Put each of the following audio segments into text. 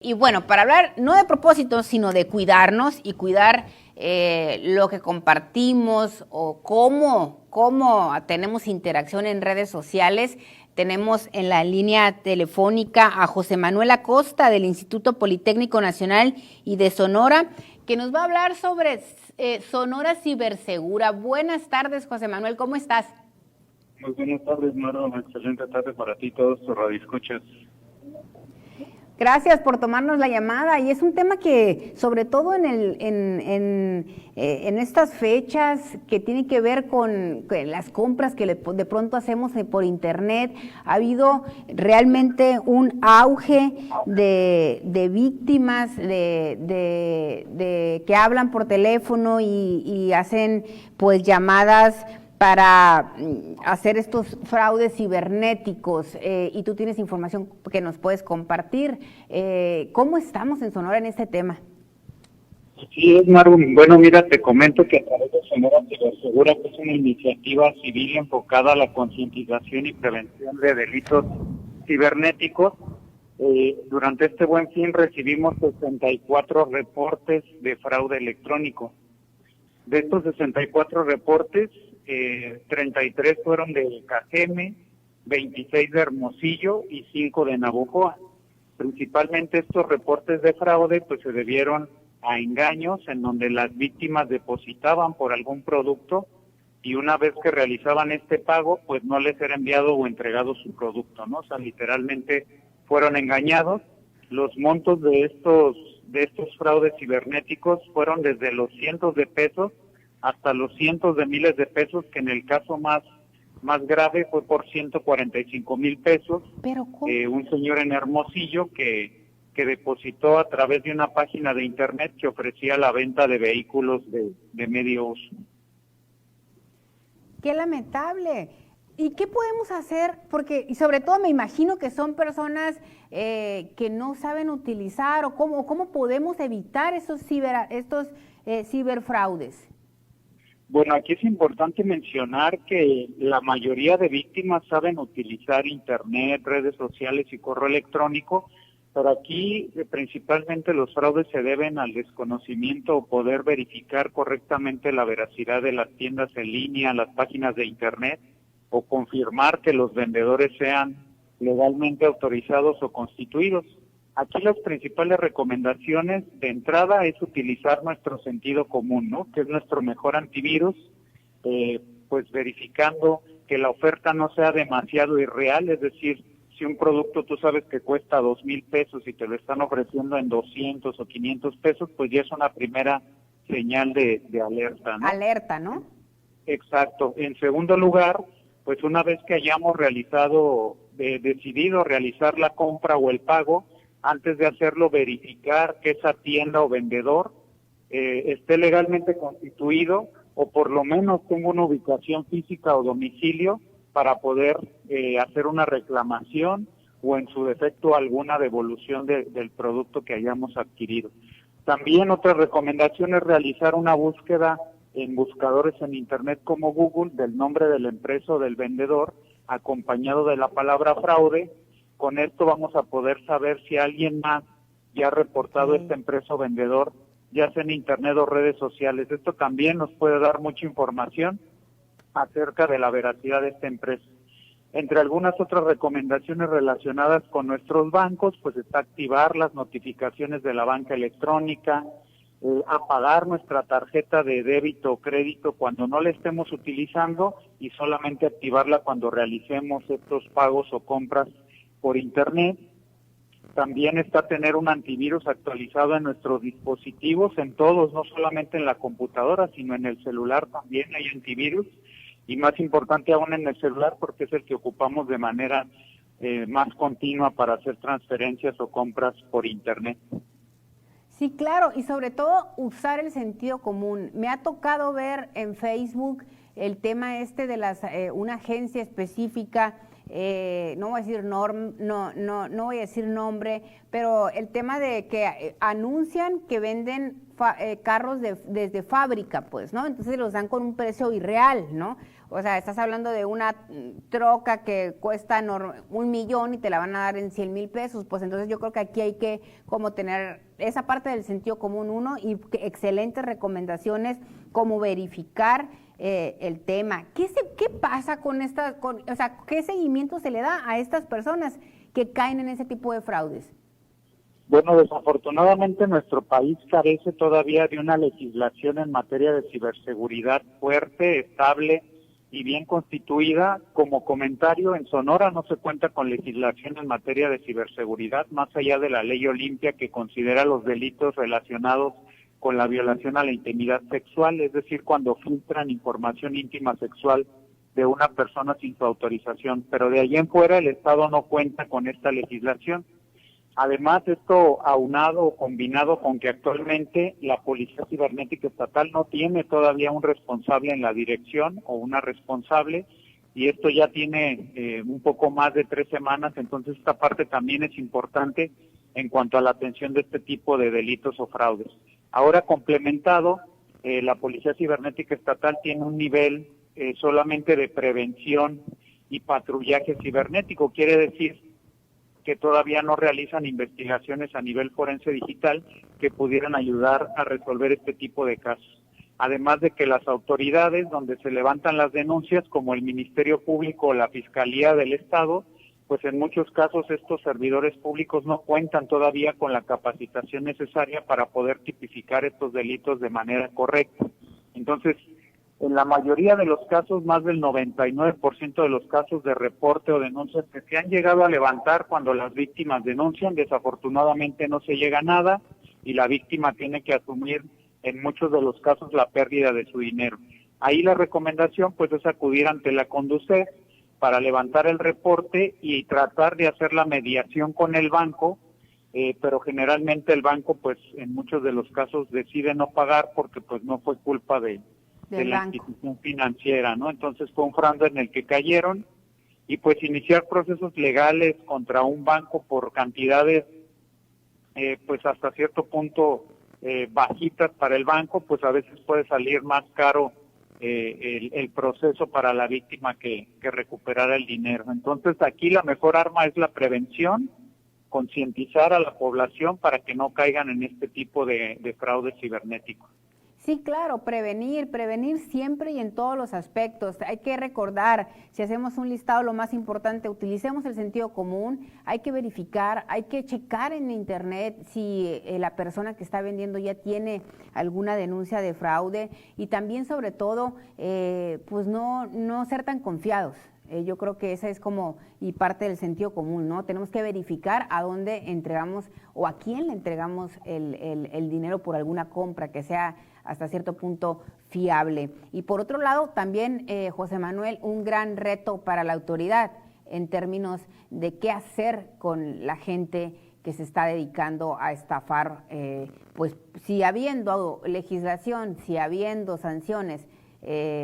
Y bueno, para hablar no de propósito, sino de cuidarnos y cuidar lo que compartimos o cómo tenemos interacción en redes sociales, tenemos en la línea telefónica a José Manuel Acosta del Instituto Politécnico Nacional y de Sonora, que nos va a hablar sobre Sonora Cibersegura. Buenas tardes, José Manuel, ¿cómo estás? Muy buenas tardes, Maro. Excelente tarde para ti y todos tus radioescuchas. Gracias por tomarnos la llamada, y es un tema que sobre todo en estas fechas que tiene que ver con las compras que de pronto hacemos por internet, ha habido realmente un auge de víctimas de que hablan por teléfono y hacen pues llamadas para hacer estos fraudes cibernéticos, y tú tienes información que nos puedes compartir. ¿Cómo estamos en Sonora en este tema? Sí, es Maru. Bueno, mira, te comento que a través de Sonora Cibersegura, que es una iniciativa civil enfocada a la concientización y prevención de delitos cibernéticos, durante este Buen Fin recibimos 64 reportes de fraude electrónico. De estos 64 reportes, 33 fueron de Cajeme, 26 de Hermosillo y 5 de Navojoa. Principalmente estos reportes de fraude pues se debieron a engaños en donde las víctimas depositaban por algún producto y una vez que realizaban este pago pues no les era enviado o entregado su producto, ¿no? O sea, literalmente fueron engañados. Los montos de estos fraudes cibernéticos fueron desde los cientos de pesos hasta los cientos de miles de pesos, que en el caso más grave fue por 145,000 pesos. ¿Pero cómo? Un señor en Hermosillo que depositó a través de una página de internet que ofrecía la venta de vehículos de medio uso. ¡Qué lamentable! ¿Y qué podemos hacer? Porque, y sobre todo me imagino que son personas que no saben utilizar, o cómo podemos evitar estos ciberfraudes. Bueno, aquí es importante mencionar que la mayoría de víctimas saben utilizar internet, redes sociales y correo electrónico, pero aquí principalmente los fraudes se deben al desconocimiento o poder verificar correctamente la veracidad de las tiendas en línea, las páginas de internet, o confirmar que los vendedores sean legalmente autorizados o constituidos. Aquí las principales recomendaciones de entrada es utilizar nuestro sentido común, ¿no? Que es nuestro mejor antivirus, pues verificando que la oferta no sea demasiado irreal, es decir, si un producto tú sabes que cuesta 2,000 pesos y te lo están ofreciendo en 200 o 500 pesos, pues ya es una primera señal de alerta, ¿no? Alerta, ¿no? Exacto. En segundo lugar, pues una vez que hayamos decidido realizar la compra o el pago, antes de hacerlo, verificar que esa tienda o vendedor esté legalmente constituido o por lo menos tenga una ubicación física o domicilio para poder hacer una reclamación o en su defecto alguna devolución del producto que hayamos adquirido. También otra recomendación es realizar una búsqueda en buscadores en internet como Google del nombre de la empresa o del vendedor acompañado de la palabra fraude. Con esto vamos a poder saber si alguien más ya ha reportado esta empresa o vendedor, ya sea en internet o redes sociales. Esto también nos puede dar mucha información acerca de la veracidad de esta empresa. Entre algunas otras recomendaciones relacionadas con nuestros bancos, pues está activar las notificaciones de la banca electrónica, apagar nuestra tarjeta de débito o crédito cuando no la estemos utilizando y solamente activarla cuando realicemos estos pagos o compras por internet. También está tener un antivirus actualizado en nuestros dispositivos, en todos, no solamente en la computadora, sino en el celular también hay antivirus, y más importante aún en el celular porque es el que ocupamos de manera más continua para hacer transferencias o compras por internet. Sí, claro, y sobre todo usar el sentido común. Me ha tocado ver en Facebook el tema de una agencia específica, no voy a decir no voy a decir nombre, pero el tema de que anuncian que venden carros desde fábrica, pues, ¿no? Entonces los dan con un precio irreal, ¿no? O sea, estás hablando de una troca que cuesta 1,000,000 y te la van a dar en 100,000 pesos. Pues entonces yo creo que aquí hay que como tener esa parte del sentido común uno y excelentes recomendaciones como verificar el tema. ¿Qué pasa con estas, o sea, qué seguimiento se le da a estas personas que caen en ese tipo de fraudes? Bueno, desafortunadamente nuestro país carece todavía de una legislación en materia de ciberseguridad fuerte, estable y bien constituida. Como comentario, en Sonora no se cuenta con legislación en materia de ciberseguridad, más allá de la ley Olimpia, que considera los delitos relacionados con la violación a la intimidad sexual, es decir, cuando filtran información íntima sexual de una persona sin su autorización. Pero de allí en fuera el Estado no cuenta con esta legislación. Además, esto aunado o combinado con que actualmente la Policía Cibernética Estatal no tiene todavía un responsable en la dirección o una responsable, y esto ya tiene un poco más de 3 semanas, entonces esta parte también es importante en cuanto a la atención de este tipo de delitos o fraudes. Ahora complementado, la Policía Cibernética Estatal tiene un nivel solamente de prevención y patrullaje cibernético, quiere decir que todavía no realizan investigaciones a nivel forense digital que pudieran ayudar a resolver este tipo de casos. Además de que las autoridades donde se levantan las denuncias, como el Ministerio Público o la Fiscalía del Estado, pues en muchos casos estos servidores públicos no cuentan todavía con la capacitación necesaria para poder tipificar estos delitos de manera correcta. Entonces, en la mayoría de los casos, más del 99% de los casos de reporte o denuncias que se han llegado a levantar cuando las víctimas denuncian, desafortunadamente no se llega a nada y la víctima tiene que asumir en muchos de los casos la pérdida de su dinero. Ahí la recomendación pues es acudir ante la Conducef para levantar el reporte y tratar de hacer la mediación con el banco, pero generalmente el banco pues en muchos de los casos decide no pagar porque pues no fue culpa de la institución financiera, ¿no? Entonces fue un fraude en el que cayeron y pues iniciar procesos legales contra un banco por cantidades pues hasta cierto punto bajitas para el banco, pues a veces puede salir más caro el proceso para la víctima que recuperar el dinero. Entonces aquí la mejor arma es la prevención, concientizar a la población para que no caigan en este tipo de fraudes cibernéticos. Sí, claro, prevenir siempre y en todos los aspectos. Hay que recordar, si hacemos un listado, lo más importante, utilicemos el sentido común, hay que verificar, hay que checar en internet si la persona que está vendiendo ya tiene alguna denuncia de fraude y también sobre todo, pues no ser tan confiados. Yo creo que esa es como y parte del sentido común, ¿no? Tenemos que verificar a dónde entregamos o a quién le entregamos el dinero por alguna compra que sea hasta cierto punto fiable. Y por otro lado, también, José Manuel, un gran reto para la autoridad en términos de qué hacer con la gente que se está dedicando a estafar, pues si habiendo legislación, si habiendo sanciones,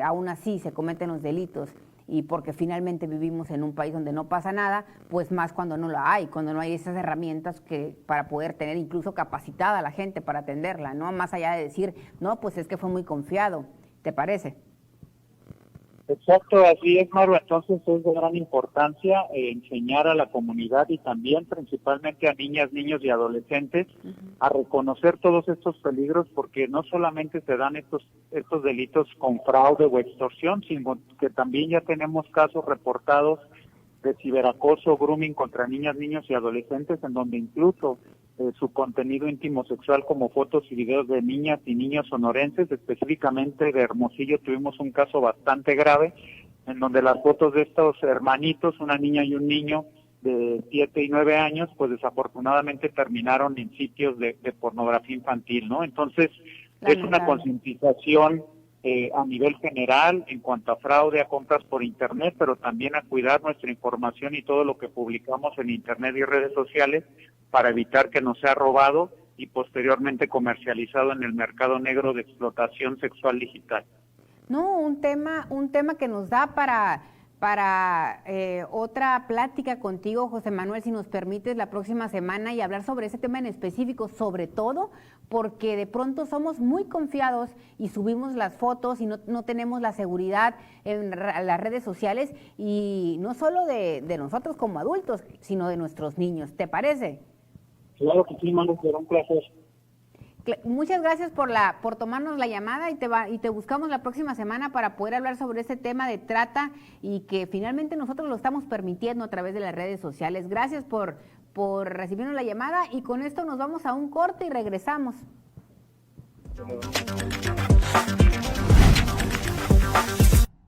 aún así se cometen los delitos. Y porque finalmente vivimos en un país donde no pasa nada, pues más cuando no la hay, cuando no hay esas herramientas que para poder tener incluso capacitada a la gente para atenderla, ¿no? Más allá de decir, no, pues es que fue muy confiado, ¿te parece? Exacto, así es, Maru. Entonces es de gran importancia enseñar a la comunidad y también principalmente a niñas, niños y adolescentes a reconocer todos estos peligros, porque no solamente se dan estos delitos con fraude o extorsión, sino que también ya tenemos casos reportados de ciberacoso, grooming contra niñas, niños y adolescentes, en donde incluso su contenido íntimo sexual como fotos y videos de niñas y niños sonorenses, específicamente de Hermosillo tuvimos un caso bastante grave en donde las fotos de estos hermanitos, una niña y un niño de 7 y 9 años, pues desafortunadamente terminaron en sitios de pornografía infantil, ¿no? Entonces es una concientización a nivel general en cuanto a fraude, a compras por internet, pero también a cuidar nuestra información y todo lo que publicamos en internet y redes sociales para evitar que nos sea robado y posteriormente comercializado en el mercado negro de explotación sexual digital. No, un tema que nos da para otra plática contigo, José Manuel, si nos permites, la próxima semana y hablar sobre ese tema en específico, sobre todo porque de pronto somos muy confiados y subimos las fotos y no tenemos la seguridad en las redes sociales, y no solo de nosotros como adultos, sino de nuestros niños. ¿Te parece? Claro que sí, Manu, será un placer. Muchas gracias por tomarnos la llamada, y te buscamos la próxima semana para poder hablar sobre este tema de trata, y que finalmente nosotros lo estamos permitiendo a través de las redes sociales. Gracias por recibirnos la llamada, y con esto nos vamos a un corte y regresamos.